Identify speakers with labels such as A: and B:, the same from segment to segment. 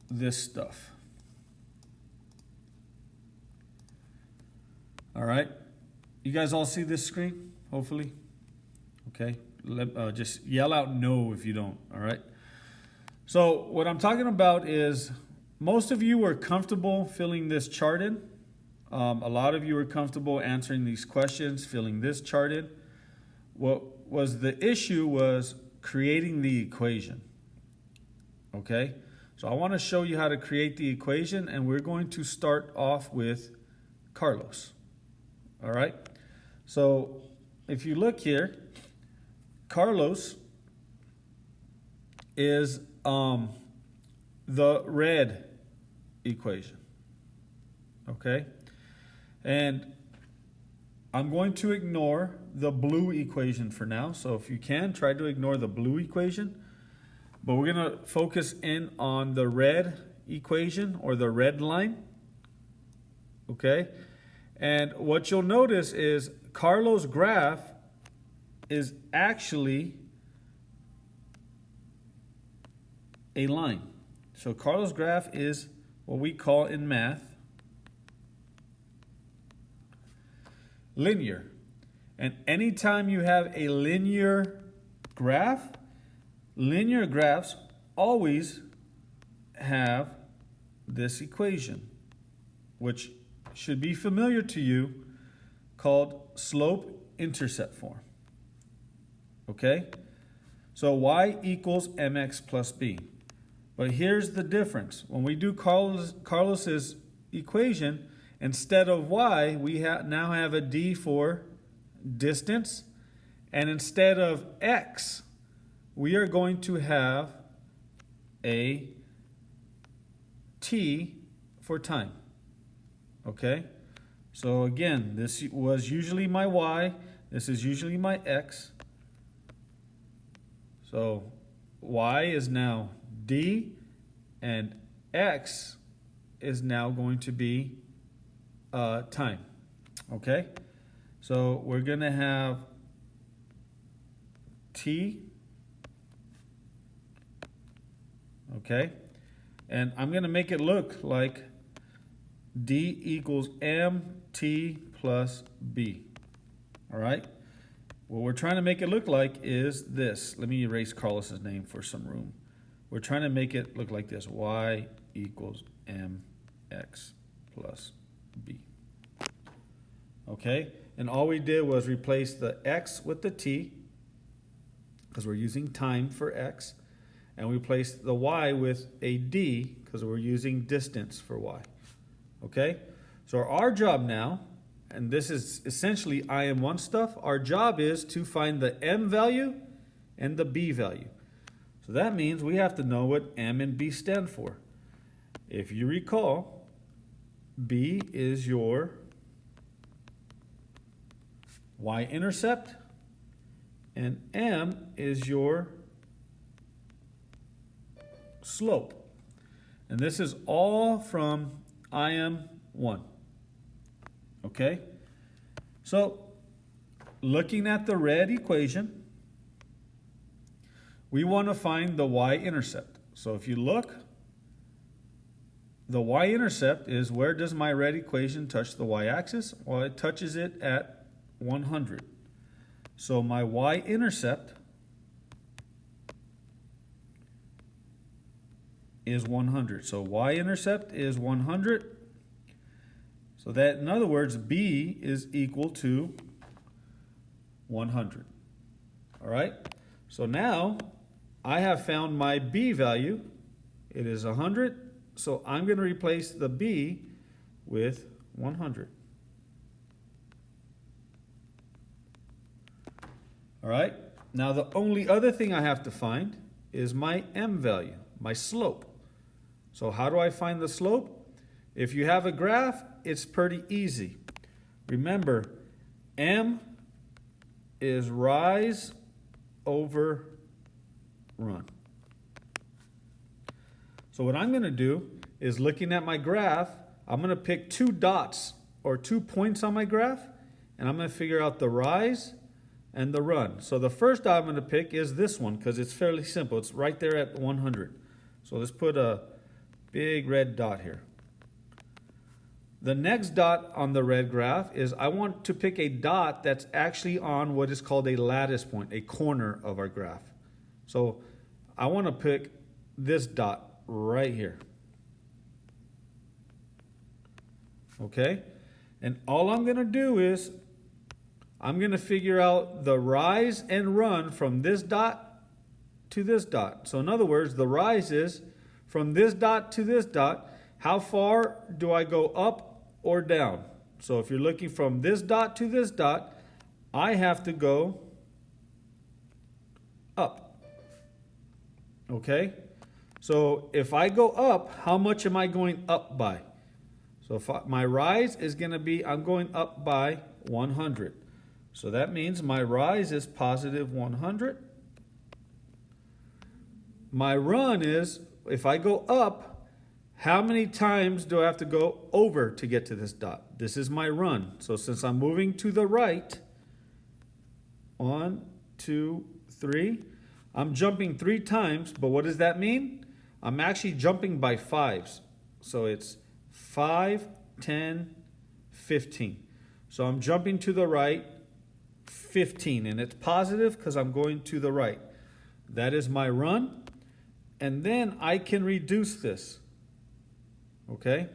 A: this stuff. All right. You guys all see this screen, hopefully? Okay. Just yell out no if you don't, all right? So what I'm talking about is most of you are comfortable filling this chart in. A lot of you are comfortable answering these questions, filling this chart in. What was the issue was creating the equation, okay? So I want to show you how to create the equation, and we're going to start off with Carlos, all right? So if you look here, Carlos is the red equation, okay? And I'm going to ignore the blue equation for now. So if you can, try to ignore the blue equation. But we're going to focus in on the red equation, or the red line, okay? And what you'll notice is Carlos' graph is actually a line. So Carlos' graph is what we call in math linear. And anytime you have a linear graph, linear graphs always have this equation, which should be familiar to you, called slope-intercept form. Okay? So y equals mx plus b. But here's the difference. When we do Carlos's equation, instead of y, we now have a d for distance. And instead of x, we are going to have a t for time. Okay? So again, this was usually my y. This is usually my x. So y is now d, and x is now going to be time. Okay? So we're going to have t, okay? And I'm going to make it look like d equals mt plus b. All right? What we're trying to make it look like is this. Let me erase Carlos's name for some room. We're trying to make it look like this. Y equals mx plus b. Okay? And all we did was replace the x with the t, because we're using time for x. And we replaced the y with a d, because we're using distance for y. Okay? So our job now, and this is essentially Im3 stuff, our job is to find the m value and the b value. So that means we have to know what m and b stand for. If you recall, b is your y-intercept, and m is your slope. And this is all from Im3. Okay? So, looking at the red equation, we want to find the y-intercept. So if you look, the y-intercept is, where does my red equation touch the y-axis? Well, it touches it at 100. So my y-intercept is 100. So y-intercept is 100. So that, in other words, b is equal to 100. All right? So now I have found my b value. It is 100. So I'm going to replace the b with 100. All right? Now the only other thing I have to find is my m value, my slope. So how do I find the slope? If you have a graph, it's pretty easy. Remember, m is rise over run. So what I'm going to do is, looking at my graph, I'm going to pick two dots or 2 points on my graph, and I'm going to figure out the rise and the run. So the first dot I'm going to pick is this one, because it's fairly simple. It's right there at 100. So let's put a Big red dot here. The next dot on the red graph is I want to pick a dot that's actually on what is called a lattice point, a corner of our graph. So I want to pick this dot right here. Okay? And all I'm going to do is I'm going to figure out the rise and run from this dot to this dot. So in other words, the rise is from this dot to this dot. How far do I go up or down? So if you're looking from this dot to this dot, I have to go up. Okay? So if I go up, how much am I going up by? So if my rise is going to be, I'm going up by 100. So that means my rise is positive 100. My run is, if I go up, how many times do I have to go over to get to this dot? This is my run. So since I'm moving to the right, 1, 2, 3, I'm jumping 3 times, but what does that mean? I'm actually jumping by 5s. So it's 5, 10, 15. So I'm jumping to the right 15, and it's positive because I'm going to the right. That is my run. And then I can reduce this. Okay?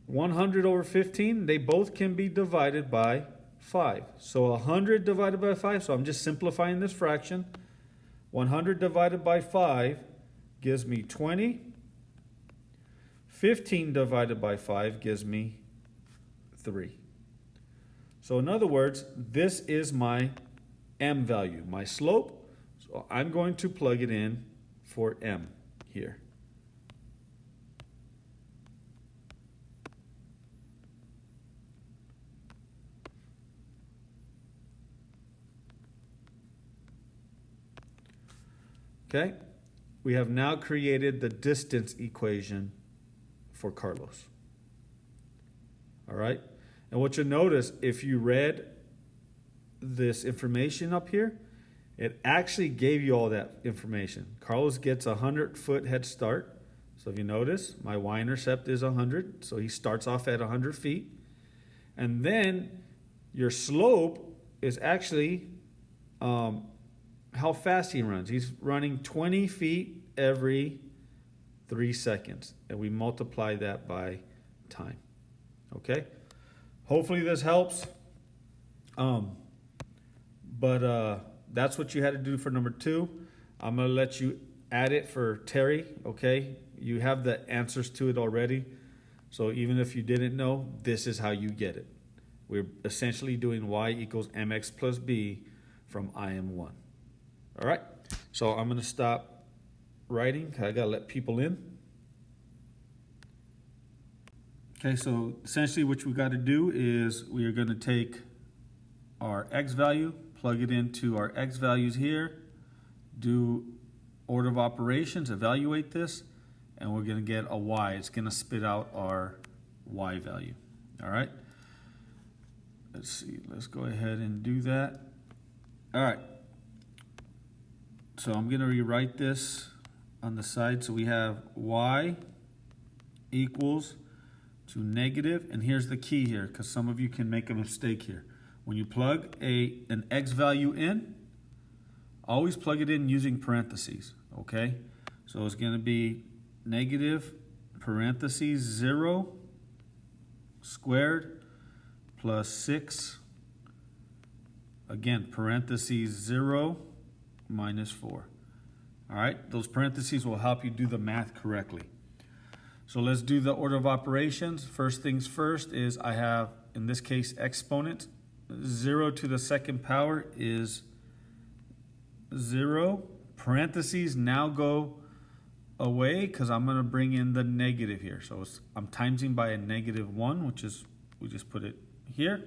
A: 100 over 15, they both can be divided by 5. So 100 divided by 5, so I'm just simplifying this fraction. 100 divided by 5 gives me 20. 15 divided by 5 gives me 3. So in other words, this is my m value, my slope. So I'm going to plug it in for m here. Okay, we have now created the distance equation for Carlos. All right, and what you'll notice, if you read this information up here, it actually gave you all that information. Carlos gets a 100-foot head start. So if you notice, my y-intercept is 100, so he starts off at 100 feet. And then your slope is actually how fast he runs. He's running 20 feet every 3 seconds. And we multiply that by time. Okay? Hopefully this helps. That's what you had to do for number 2. I'm going to let you add it for Terry. Okay? You have the answers to it already. So even if you didn't know, this is how you get it. We're essentially doing y equals mx plus b from Im1. All right, so I'm going to stop writing. I got to let people in. Okay, so essentially what we got to do is we are going to take our x value, plug it into our x values here, do order of operations, evaluate this, and we're going to get a y. It's going to spit out our y value. All right, let's see. Let's go ahead and do that. All right. So I'm going to rewrite this on the side. So we have y equals to negative, and here's the key here, because some of you can make a mistake here. When you plug an x value in, always plug it in using parentheses, okay? So it's going to be negative parentheses 0 squared plus 6, again, parentheses 0 minus 4. All right, those parentheses will help you do the math correctly. So let's do the order of operations. First things first is I have, in this case, exponent. 0 to the second power is 0. Parentheses now go away because I'm going to bring in the negative here. So I'm timesing by a -1, which is, we just put it here.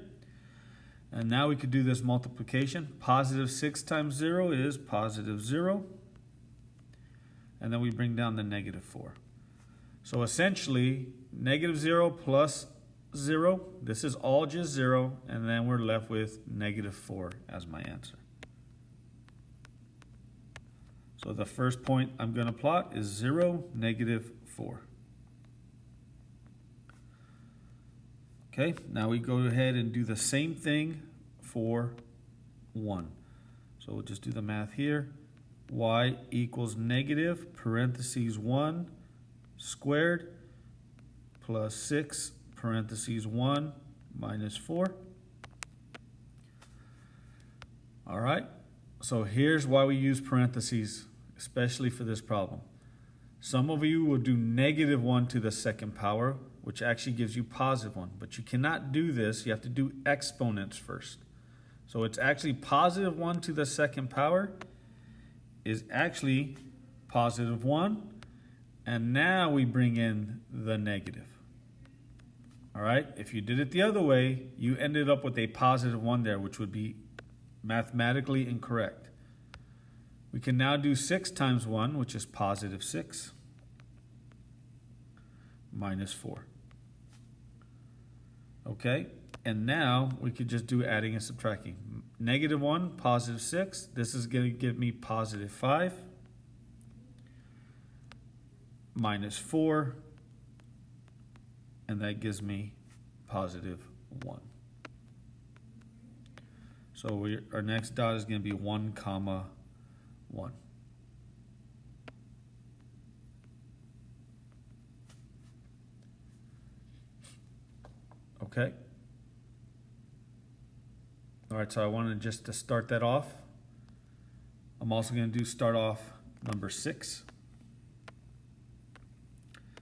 A: And now we could do this multiplication. Positive 6 times 0 is positive 0. And then we bring down the -4. So essentially, -0 plus 0, this is all just 0, and then we're left with -4 as my answer. So the first point I'm going to plot is 0, -4. Okay, now we go ahead and do the same thing for 1. So we'll just do the math here. Y equals negative, parentheses 1 squared, plus 6, parentheses 1, minus 4. All right, so here's why we use parentheses, especially for this problem. Some of you will do -1 to the second power, which actually gives you +1. But you cannot do this. You have to do exponents first. So it's actually +1 to the second power is actually +1. And now we bring in the negative. All right, if you did it the other way, you ended up with a +1 there, which would be mathematically incorrect. We can now do 6 times 1, which is +6, minus 4. Okay, and now we could just do adding and subtracting. -1, +6, this is going to give me +5, minus 4, and that gives me +1. So our next dot is going to be 1, 1. Okay. All right, so I wanted just to start that off. I'm also going to start off number 6.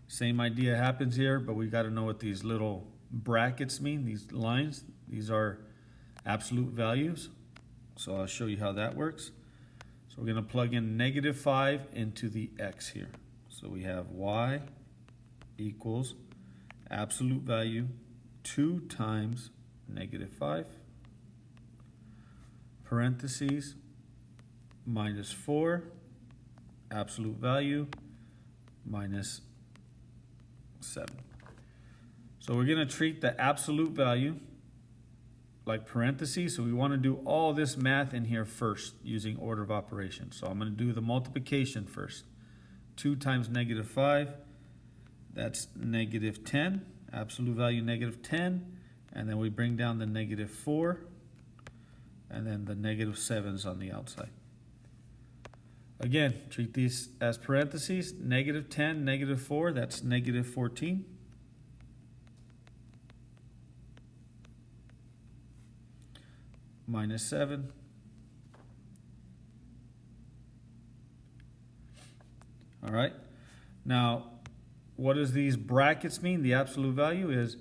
A: Same idea happens here, but we got to know what these little brackets mean, these lines. These are absolute values. So I'll show you how that works. So we're going to plug in -5 into the x here. So we have y equals absolute value 2 times -5, parentheses, minus 4, absolute value, minus 7. So we're going to treat the absolute value like parentheses. So we want to do all this math in here first using order of operations. So I'm going to do the multiplication first. 2 times -5, that's -10. Absolute value -10, and then we bring down the -4, and then the -7's on the outside. Again, treat these as parentheses. -10, -4, that's -14. Minus 7. All right. Now, what does these brackets mean? The absolute value is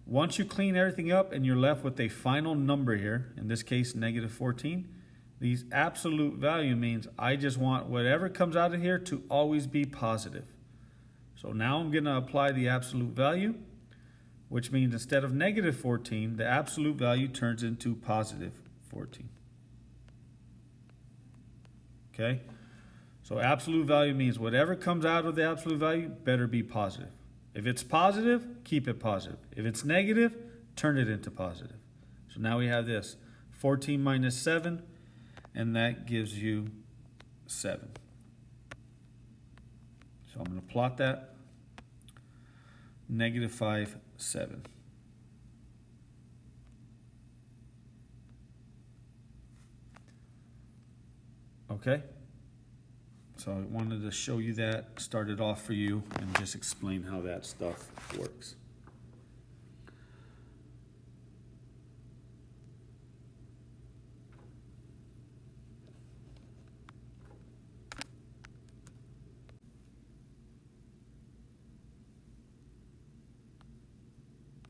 A: once you clean everything up and you're left with a final number here, in this case -14, these absolute value means I just want whatever comes out of here to always be positive. So now I'm going to apply the absolute value, which means instead of -14, the absolute value turns into +14. Okay? So absolute value means whatever comes out of the absolute value better be positive. If it's positive, keep it positive. If it's negative, turn it into positive. So now we have this 14 minus 7, and that gives you 7. So I'm going to plot that. -5, 7. Okay? So I wanted to show you that, start it off for you, and just explain how that stuff works.